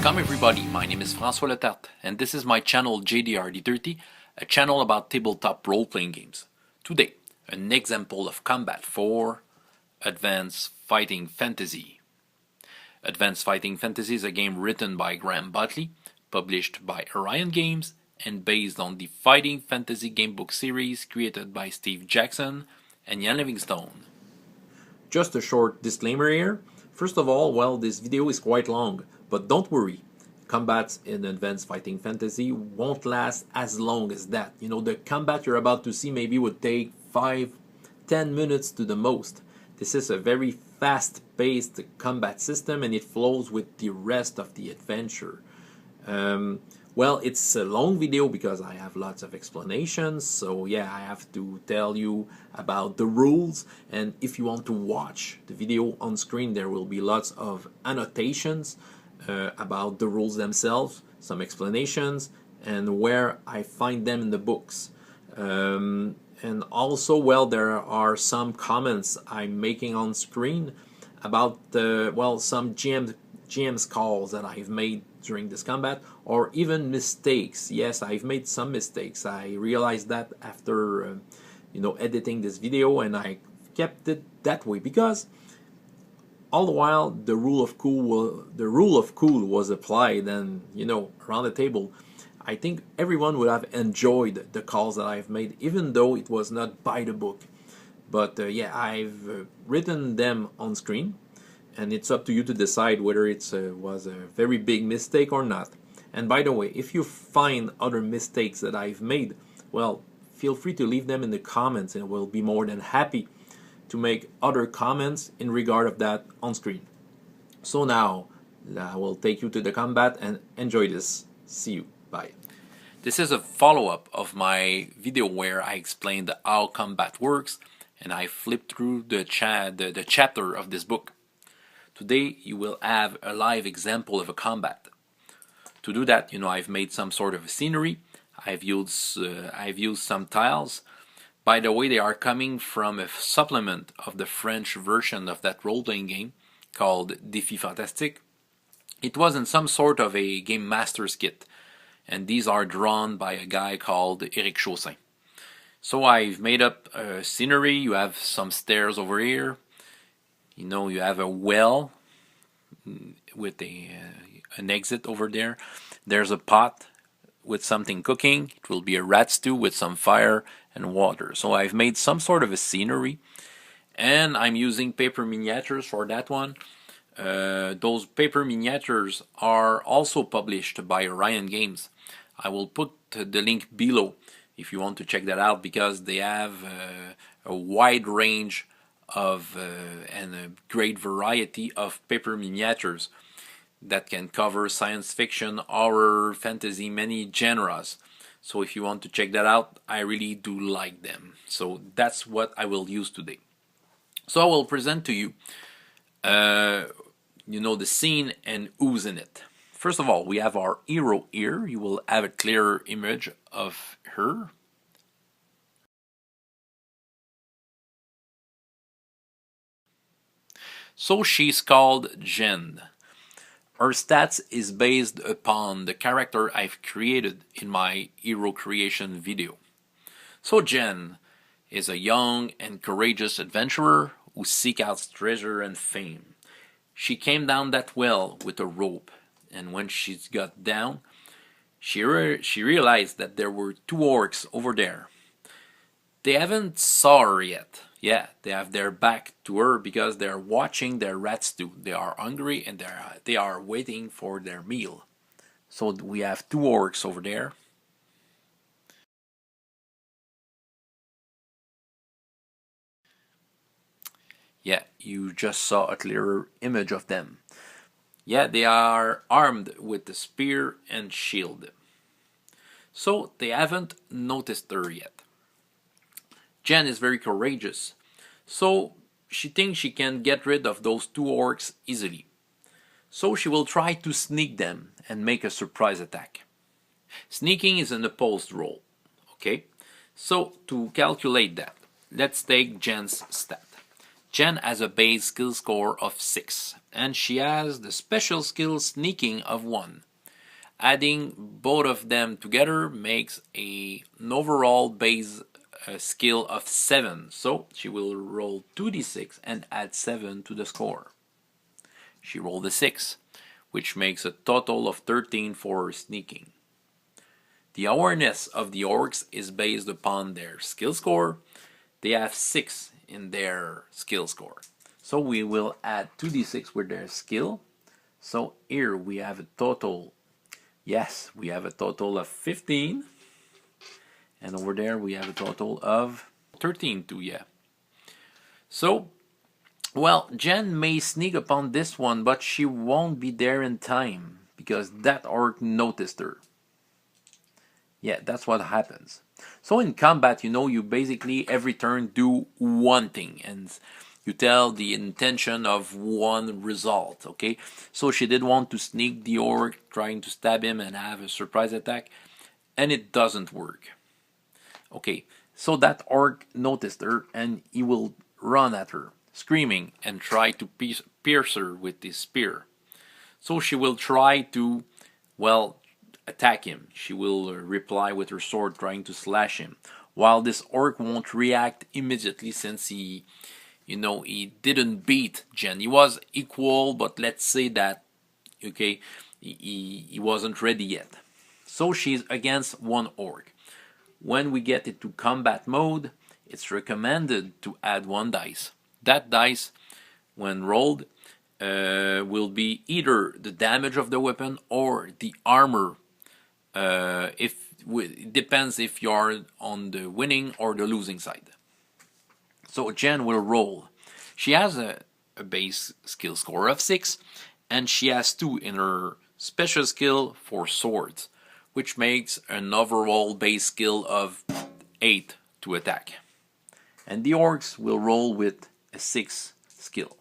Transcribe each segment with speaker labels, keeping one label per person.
Speaker 1: Welcome everybody, my name is François Letarte, and this is my channel JDRD30, a channel about tabletop role-playing games. Today, an example of combat for Advanced Fighting Fantasy. Advanced Fighting Fantasy is a game written by Graham Bottley, published by Arion Games, and based on the Fighting Fantasy Gamebook series created by Steve Jackson and Ian Livingstone.
Speaker 2: Just a short disclaimer here. First of all, well, this video is quite long, but don't worry. Combats in Advanced Fighting Fantasy won't last as long as that. You know, the combat you're about to see maybe would take 5-10 minutes to the most. This is a very fast-paced combat system and it flows with the rest of the adventure. Well, it's a long video because I have lots of explanations, so yeah, I have to tell you about the rules, and if you want to watch the video on screen, there will be lots of annotations about the rules themselves, some explanations, and where I find them in the books. And also, well, there are some comments I'm making on screen about, well, some GM's calls that I've made during this combat, or even mistakes. Yes, I've made some mistakes. I realized that after editing this video, and I kept it that way because all the while the rule of cool was applied, and around the table I think everyone would have enjoyed the calls that I've made, even though it was not by the book. But yeah, I've written them on screen, and it's up to you to decide whether it was a very big mistake or not. And by the way, if you find other mistakes that I've made, well, feel free to leave them in the comments, and we'll be more than happy to make other comments in regard of that on screen. So now, I will take you to the combat and enjoy this. See you. Bye.
Speaker 1: This is a follow-up of my video where I explained how combat works, and I flipped through the chapter of this book. Today you will have a live example of a combat. To do that, I've made some sort of a scenery. I've used some tiles. By the way, they are coming from a supplement of the French version of that role-playing game called Défi Fantastique. It was in some sort of a game master's kit, and these are drawn by a guy called Eric Chaussin. So I've made up a scenery. You have some stairs over here. You have a well with an exit over there. There's a pot with something cooking. It will be a rat stew with some fire and water. So I've made some sort of a scenery, and I'm using paper miniatures for that one. Those paper miniatures are also published by Arion Games. I will put the link below if you want to check that out, because they have a wide range of and a great variety of paper miniatures that can cover science fiction, horror, fantasy, many genres. So if you want to check that out, I really do like them. So that's what I will use today. So I will present to you the scene and who's in it. First of all, we have our hero here. You will have a clearer image of her. So she's called Jen. Her stats is based upon the character I've created in my hero creation video. So Jen is a young and courageous adventurer who seeks out treasure and fame. She came down that well with a rope, and when she got down, she realized that there were two orcs over there. They haven't saw her yet. Yeah, they have their back to her because they're watching their rat stew. They are hungry and they are waiting for their meal. So we have two orcs over there. Yeah, you just saw a clearer image of them. Yeah, they are armed with the spear and shield. So they haven't noticed her yet. Jen is very courageous, so she thinks she can get rid of those two orcs easily. So she will try to sneak them and make a surprise attack. Sneaking is an opposed roll. Okay, so to calculate that, let's take Jen's stat. Jen has a base skill score of 6, and she has the special skill Sneaking of 1. Adding both of them together makes an overall base skill of 7, so she will roll 2d6 and add 7 to the score. She rolled a 6, which makes a total of 13 for her sneaking. The awareness of the orcs is based upon their skill score. They have 6 in their skill score. So we will add 2d6 with their skill. So here we have a total, yes, we have a total of 15. And over there we have a total of 13 too, yeah. So, well, Jen may sneak upon this one, but she won't be there in time because that orc noticed her. Yeah, that's what happens. So in combat, you basically every turn do one thing and you tell the intention of one result, okay? So she did want to sneak the orc, trying to stab him and have a surprise attack, and it doesn't work. Okay, so that orc noticed her and he will run at her, screaming, and try to pierce her with his spear. So she will try to, well, attack him. She will reply with her sword, trying to slash him. While this orc won't react immediately since he didn't beat Jen. He was equal, but let's say that, okay, he wasn't ready yet. So she's against one orc. When we get into combat mode, it's recommended to add 1 dice. That dice, when rolled, will be either the damage of the weapon or the armor. It depends if you're on the winning or the losing side. So Jen will roll. She has a base skill score of 6, and she has 2 in her special skill for swords, which makes an overall base skill of 8 to attack. And the orcs will roll with a 6 skill.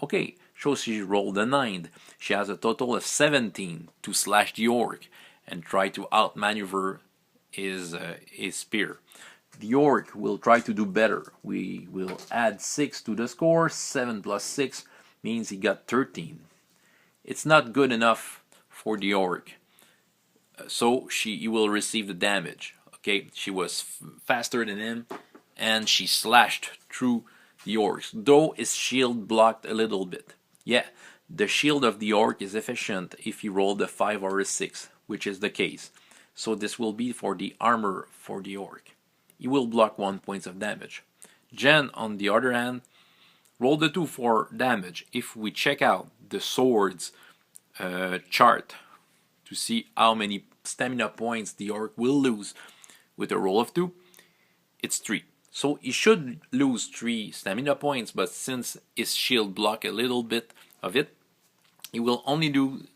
Speaker 1: Okay, so she rolled a 9. She has a total of 17 to slash the orc and try to outmaneuver his spear. The orc will try to do better. We will add 6 to the score. 7 plus 6 means he got 13. It's not good enough for the orc. So he will receive the damage. Okay, she was faster than him and she slashed through the orcs, though his shield blocked a little bit. Yeah, the shield of the orc is efficient if he rolled a 5 or a 6, which is the case. So this will be for the armor for the orc. He will block 1 point of damage. Jen, on the other hand, rolled a 2 for damage. If we check out the sword's chart to see how many stamina points the orc will lose with a roll of 2, it's 3. So he should lose 3 stamina points, but since his shield block a little bit of it, he will only lose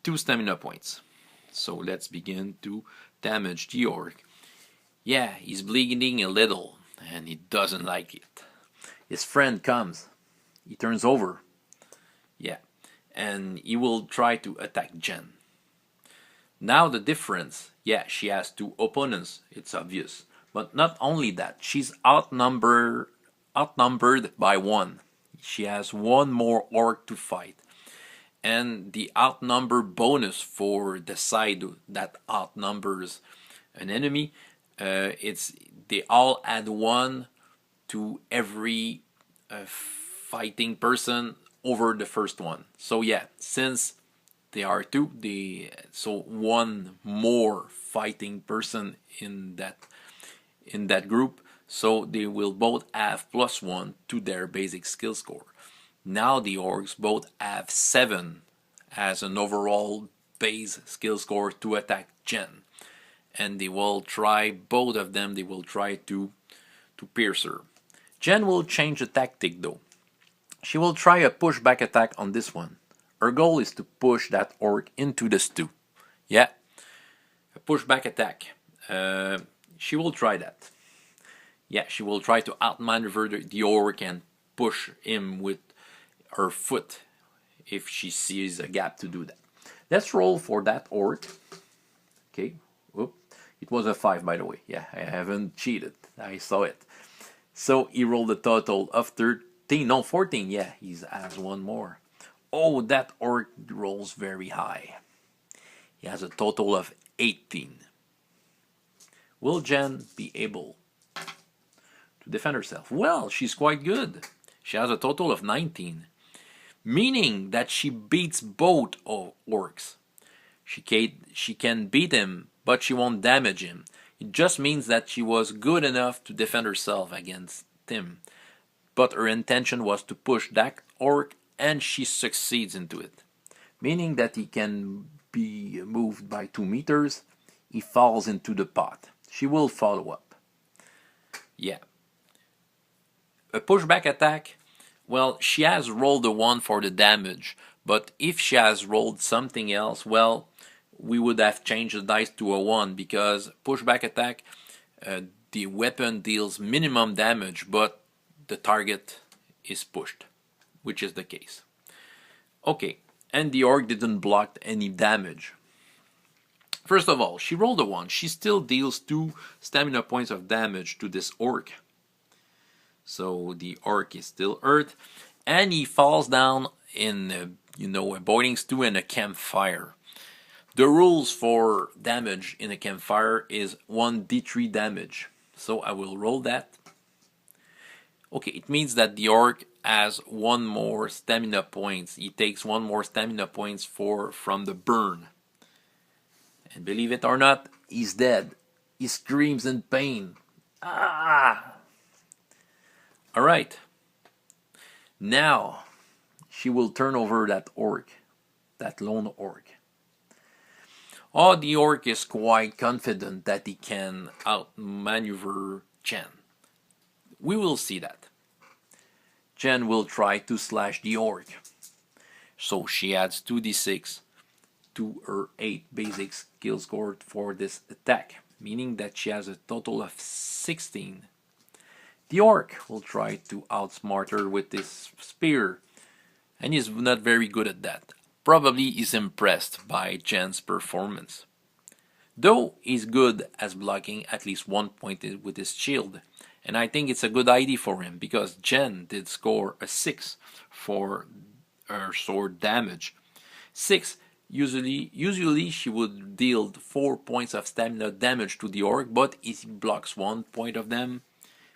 Speaker 1: 2 stamina points. So let's begin to damage the orc. Yeah, he's bleeding a little, and he doesn't like it. His friend comes. He turns over. Yeah, and he will try to attack Jen. Now the difference, yeah, she has 2 opponents, it's obvious. But not only that, she's outnumbered by 1. She has 1 more orc to fight. And the outnumber bonus for the side that outnumbers an enemy, they all add 1 to every fighting person over the first one. So yeah, since they are 2, so 1 more fighting person in that group, so they will both have +1 to their basic skill score. Now the orcs both have 7 as an overall base skill score to attack Jen. And they will try, both of them, they will try to pierce her. Jen will change the tactic though. She will try a pushback attack on this one. Her goal is to push that orc into the stew. Yeah, a pushback attack. She will try that. Yeah, she will try to outmaneuver the orc and push him with her foot if she sees a gap to do that. Let's roll for that orc. Okay. Whoop. It was a 5, by the way. Yeah, I haven't cheated. I saw it. So he rolled a total of 13. No, 14. Yeah, he has one more. Oh, that orc rolls very high. He has a total of 18. Will Jen be able to defend herself? Well, she's quite good. She has a total of 19. Meaning that she beats both orcs. She can beat him, but she won't damage him. It just means that she was good enough to defend herself against him. But her intention was to push that orc, and she succeeds into it. Meaning that he can be moved by 2 meters. He falls into the pot. She will follow up. Yeah. A pushback attack. Well, she has rolled a 1 for the damage, but if she has rolled something else, well, we would have changed the dice to a 1 because pushback attack, the weapon deals minimum damage, but the target is pushed, which is the case. Okay, and the orc didn't block any damage. First of all, she rolled a 1. She still deals 2 stamina points of damage to this orc. So the orc is still hurt, and he falls down in a boiling stew and a campfire. The rules for damage in a campfire is 1d3 damage. So I will roll that. Okay, it means that the orc has 1 more stamina points. He takes 1 more stamina points from the burn. And believe it or not, he's dead. He screams in pain. Ah! Alright. Now, she will turn over that orc. That lone orc. Oh, the orc is quite confident that he can outmaneuver Jen. We will see that. Jen will try to slash the orc. So she adds 2d6 to her 8 basic skill score for this attack, meaning that she has a total of 16. The orc will try to outsmart her with this spear, and he's not very good at that. Probably is impressed by Jen's performance. Though he's good as blocking at least 1 point with his shield, and I think it's a good idea for him because Jen did score a 6 for her sword damage. 6, usually she would deal 4 points of stamina damage to the orc, but he blocks 1 point of them,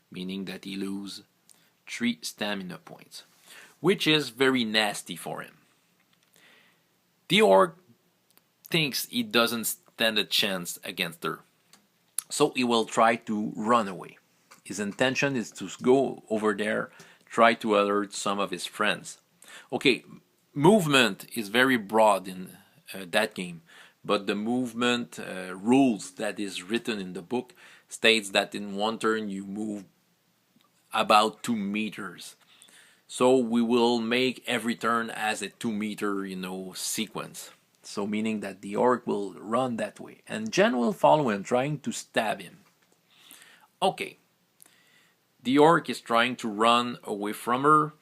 Speaker 1: meaning that he loses 3 stamina points, which is very nasty for him. The orc thinks he doesn't stand a chance against her, so he will try to run away. His intention is to go over there, try to alert some of his friends. Okay, movement is very broad in that game, but the movement rules that is written in the book states that in 1 turn you move about 2 meters. So we will make every turn as a 2 meter, sequence. So meaning that the orc will run that way. And Jen will follow him, trying to stab him. Okay. The orc is trying to run away from her.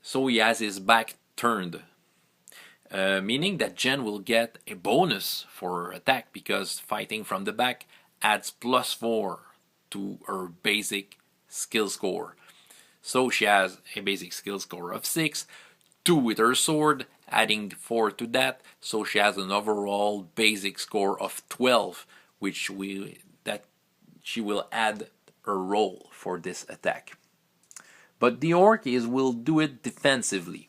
Speaker 1: So he has his back turned. Meaning that Jen will get a bonus for her attack because fighting from the back adds +4 to her basic skill score. So she has a basic skill score of 6, 2 with her sword, adding 4 to that, so she has an overall basic score of 12, which she will add her roll for this attack. But the orc will do it defensively.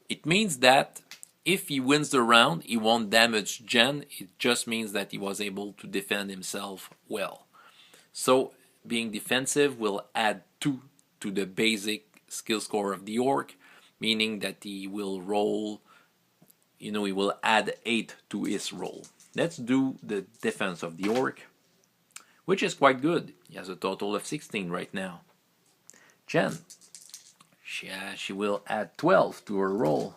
Speaker 1: It means that if he wins the round, he won't damage Jen. It just means that he was able to defend himself well. So being defensive will add 2 to the basic skill score of the orc, meaning that he will roll, he will add 8 to his roll. Let's do the defense of the orc, which is quite good. He has a total of 16 right now. Jen, she will add 12 to her roll.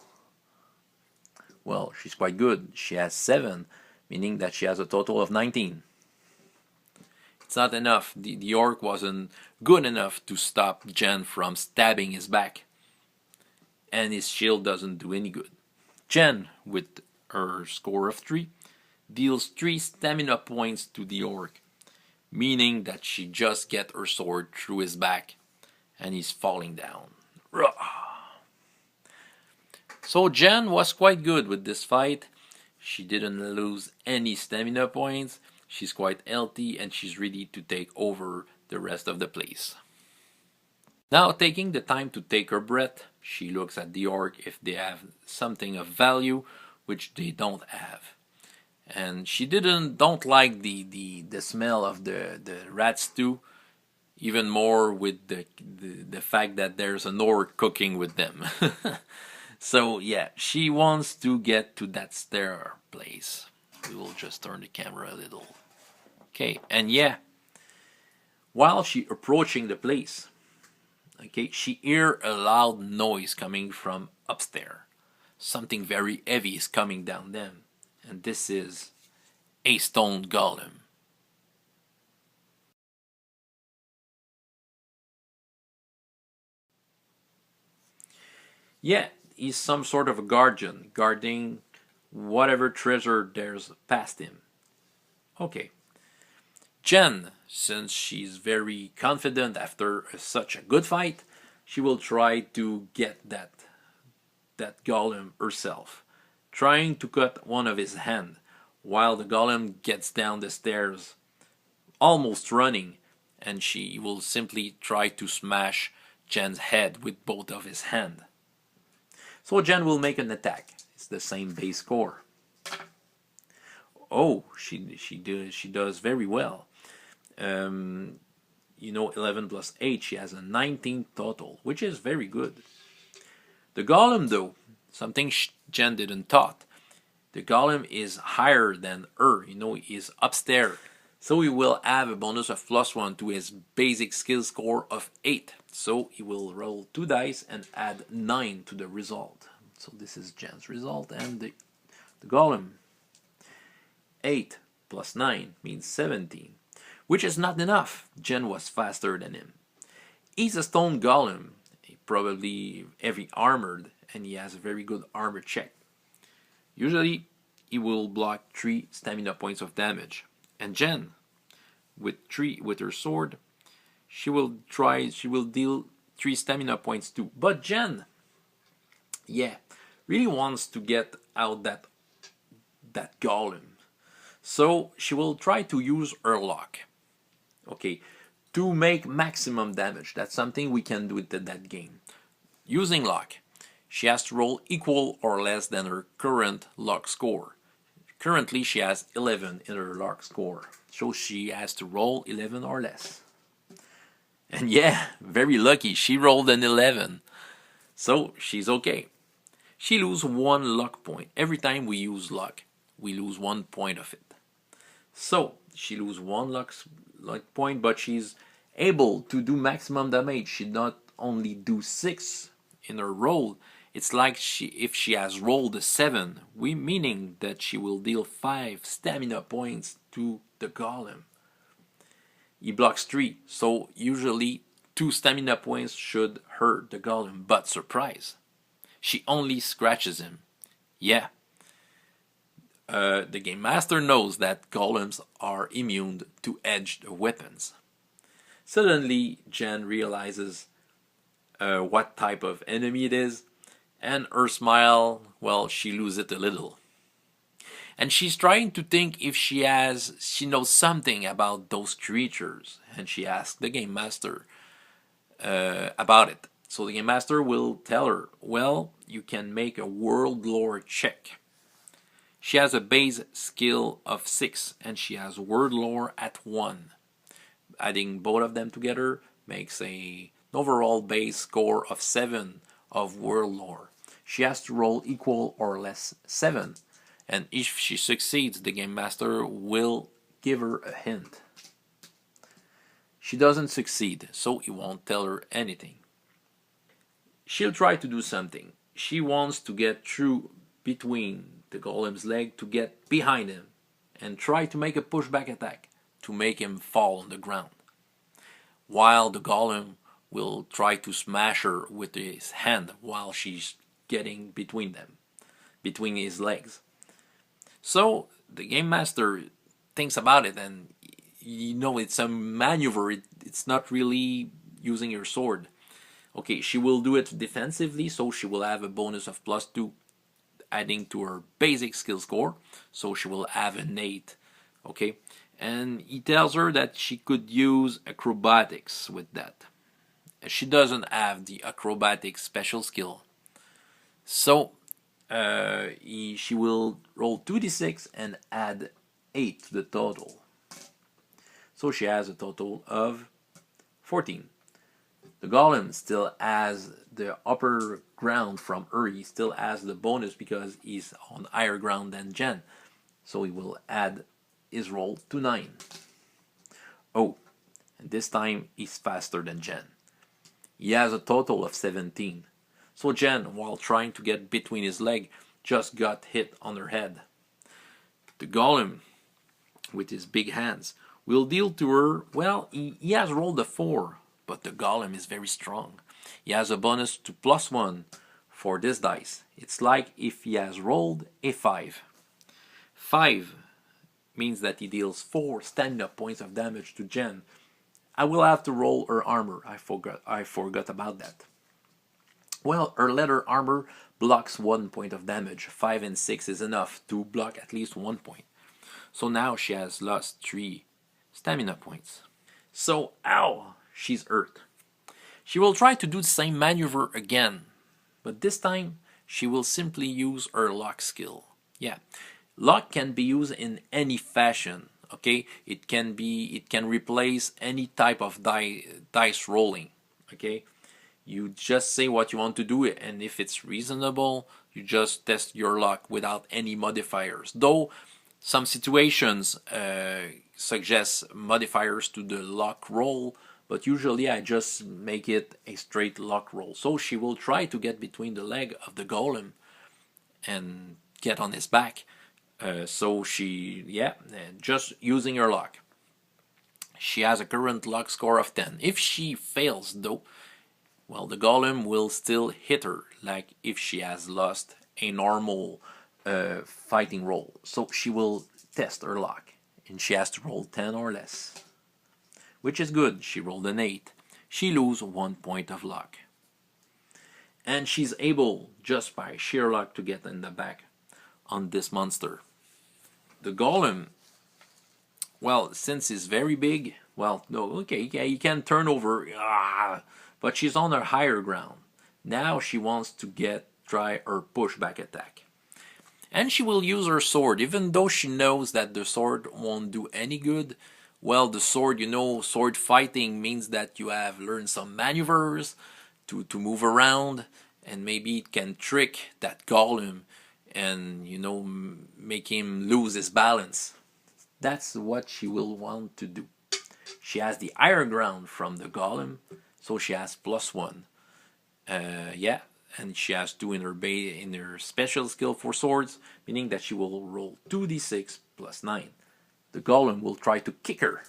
Speaker 1: Well, she's quite good. She has 7, meaning that she has a total of 19. It's not enough. The orc wasn't good enough to stop Jen from stabbing his back. And his shield doesn't do any good. Jen, with her score of 3, deals 3 stamina points to the orc, meaning that she just get her sword through his back and he's falling down. So Jen was quite good with this fight. She didn't lose any stamina points. She's quite healthy and she's ready to take over the rest of the place. Now, taking the time to take her breath, she looks at the orc if they have something of value, which they don't have. And she don't like the smell of the rat stew, even more with the fact that there's an orc cooking with them. So yeah, she wants to get to that stair place. We will just turn the camera a little. Okay, and yeah, while she approaching the place, okay, she hear a loud noise coming from upstairs. Something very heavy is coming down them, and this is a stone golem. Yeah, he's some sort of a guardian, guarding whatever treasure there's past him. Okay. Jen, since she's very confident after such a good fight, she will try to get that golem herself, trying to cut one of his hand, while the golem gets down the stairs, almost running, and she will simply try to smash Jen's head with both of his hands. So Jen will make an attack. It's the same base score. Oh, she does very well. 11 plus 8, she has a 19 total, which is very good. The golem, though, something Jen didn't thought. The golem is higher than her, he's upstairs. So he will have a bonus of +1 to his basic skill score of 8. So he will roll 2 dice and add 9 to the result. So this is Jen's result, and the golem. 8 plus 9 means 17, which is not enough. Jen was faster than him. He's a stone golem, probably heavy armored, and he has a very good armor check. Usually, he will block 3 stamina points of damage. And Jen, with her sword, she will deal 3 stamina points too. But Jen, yeah, really wants to get out that golem. So she will try to use her luck. Okay, to make maximum damage. That's something we can do in that game. Using luck, she has to roll equal or less than her current luck score. Currently, she has 11 in her luck score. So she has to roll 11 or less. And yeah, very lucky. She rolled an 11. So she's okay. She loses 1 luck point. Every time we use luck, we lose 1 point of it. So she loses 1 luck point, but she's able to do maximum damage. She not only do 6 in her roll. It's like if she has rolled a 7, meaning that she will deal 5 stamina points to the golem. He blocks 3, so usually 2 stamina points should hurt the golem. But surprise, she only scratches him. Yeah. The game master knows that golems are immune to edged weapons. Suddenly, Jen realizes what type of enemy it is, and her smile, well, she loses it a little. And she's trying to think if she knows something about those creatures, and she asks the game master about it. So the game master will tell her, well, you can make a world lore check. She has a base skill of 6, and she has word lore at 1. Adding both of them together makes an overall base score of 7 of world lore. She has to roll equal or less 7, and if she succeeds, the game master will give her a hint. She doesn't succeed, so he won't tell her anything. She'll try to do something. She wants to get through between the golem's leg to get behind him and try to make a pushback attack to make him fall on the ground, while the golem will try to smash her with his hand while she's getting between his legs. So the game master thinks about it, and you know it's a maneuver. It's not really using your sword. Okay, she will do it defensively, so she will have a bonus of +2, adding to her basic skill score. So she will have an 8. Okay, and he tells her that she could use acrobatics with that. She doesn't have the acrobatics special skill, so she will roll 2d6 and add 8 to the total. So she has a total of 14. The golem still has the upper ground from her. He still has the bonus because he's on higher ground than Jen. So he will add his roll to 9. Oh, and this time he's faster than Jen. He has a total of 17. So Jen, while trying to get between his leg, just got hit on her head. The golem, with his big hands, will deal to her, well, he has rolled a 4, but the golem is very strong. He has a bonus to +1 for this dice. It's like if he has rolled a 5. 5 means that he deals 4 stand-up points of damage to Jen. I will have to roll her armor. I forgot about that. Well, her leather armor blocks 1 point of damage. 5 and 6 is enough to block at least 1 point. So now she has lost 3 stamina points. So, ow, she's hurt. She will try to do the same maneuver again, but this time she will simply use her lock skill. Yeah, lock can be used in any fashion. Okay, it can replace any type of dice rolling. Okay, you just say what you want to do, and if it's reasonable, you just test your luck without any modifiers. Though some situations suggest modifiers to the luck roll, but usually I just make it a straight luck roll. So she will try to get between the leg of the golem and get on his back. So she, just using her luck. She has a current luck score of 10. If she fails though, well, the golem will still hit her like if she has lost a normal fighting roll. So she will test her luck, and she has to roll 10 or less, which is good. She rolled an 8. She loses 1 point of luck, and she's able just by sheer luck to get in the back on this monster. The golem, well, since he's very big, well, no, okay, yeah, he can turn over, but she's on her higher ground. Now she wants to try her pushback attack. And she will use her sword, even though she knows that the sword won't do any good. Well, the sword, sword fighting means that you have learned some maneuvers to move around, and maybe it can trick that golem and, make him lose his balance. That's what she will want to do. She has the higher ground from the golem, so she has +1. And she has 2 in her special skill for swords, meaning that she will roll 2d6 + 9. The golem will try to kick her,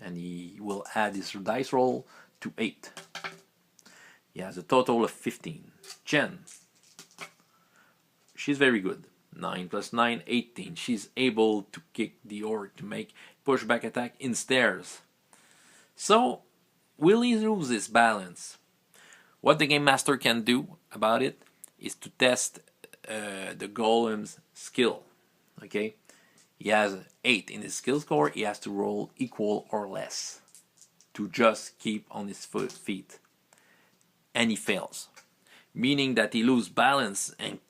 Speaker 1: and he will add his dice roll to 8. He has a total of 15. Jen, she's very good. 9 + 9, 18. She's able to kick the orc to make pushback attack in stairs. So, will he lose his balance? What the game master can do about it is to test the golem's skill. Okay, he has 8 in his skill score. He has to roll equal or less to just keep on his feet, and he fails, meaning that he loses balance and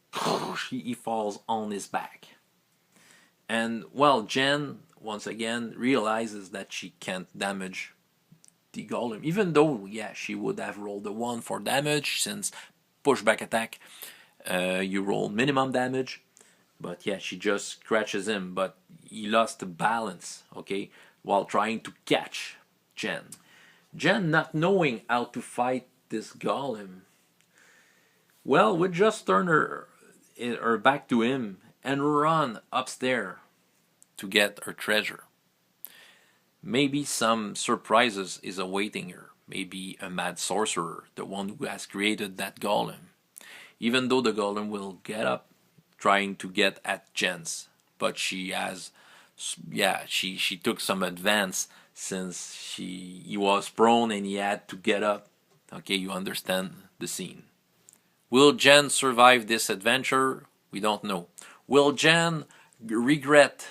Speaker 1: he falls on his back. And well, Jen once again realizes that she can't damage the golem, even though she would have rolled a 1 for damage, since pushback attack you roll minimum damage. But she just scratches him, but he lost the balance, okay, while trying to catch Jen. Jen, not knowing how to fight this golem, well, would just turn her back to him and run upstairs to get her treasure. Maybe some surprises is awaiting her. Maybe a mad sorcerer, the one who has created that golem. Even though the golem will get up, trying to get at Jen's but she has, yeah, she took some advance since he was prone and he had to get up. Okay, you understand the scene. Will Jen survive this adventure? We don't know. Will Jen regret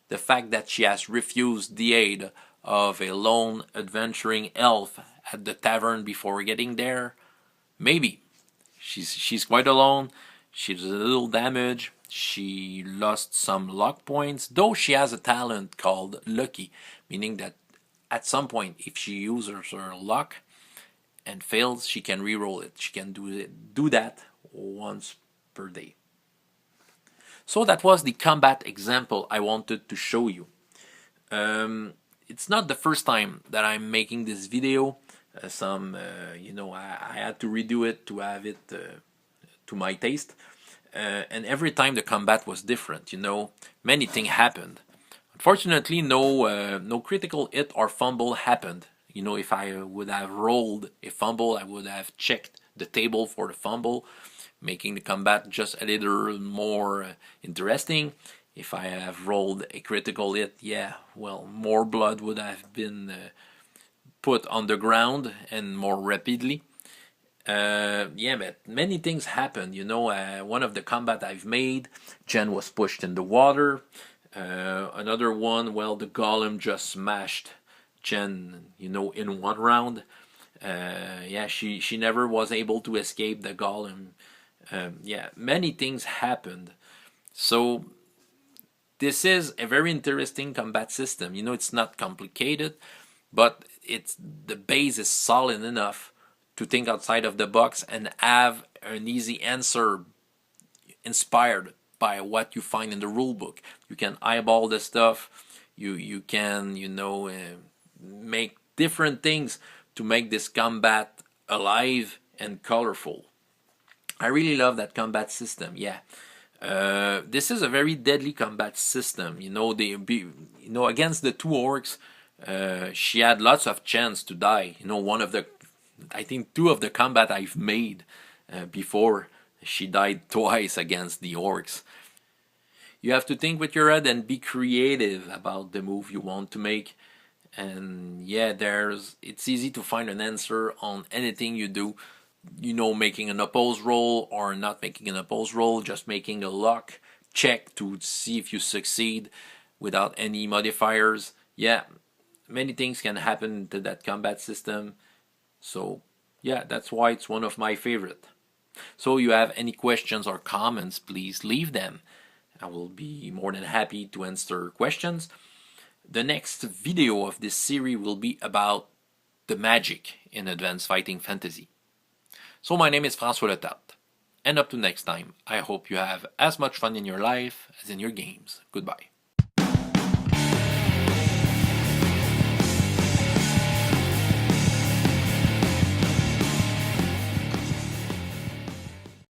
Speaker 1: the fact that she has refused the aid of a lone adventuring elf at the tavern before getting there? Maybe. She's quite alone. She's a little damaged. She lost some luck points, though she has a talent called Lucky, meaning that at some point, if she uses her luck and fails, she can re-roll it. She can do that once per day. So that was the combat example I wanted to show you. It's not the first time that I'm making this video. I had to redo it to have it to my taste. And every time the combat was different, many things happened. Unfortunately, no critical hit or fumble happened. If I would have rolled a fumble, I would have checked the table for the fumble, making the combat just a little more interesting. If I have rolled a critical hit, more blood would have been put on the ground and more rapidly. But many things happened. One of the combat I've made, Jen was pushed in the water. Another one, the golem just smashed Jen, in one round. She never was able to escape the golem. Many things happened. So this is a very interesting combat system. It's not complicated, but the base is solid enough to think outside of the box and have an easy answer inspired by what you find in the rule book. You can eyeball the stuff. You can make different things to make this combat alive and colorful. I really love that combat system. This is a very deadly combat system. Against the two orcs, she had lots of chance to die. I think two of the combat I've made before, she died twice against the orcs. You have to think with your head and be creative about the move you want to make. And it's easy to find an answer on anything you do. Making an opposed roll or not making an opposed roll, just making a luck check to see if you succeed without any modifiers. Many things can happen to that combat system. So that's why it's one of my favorite. So you have any questions or comments, please leave them. I will be more than happy to answer questions. The next video of this series will be about the magic in Advanced Fighting Fantasy. So my name is François Letarte, and up to next time, I hope you have as much fun in your life as in your games. Goodbye.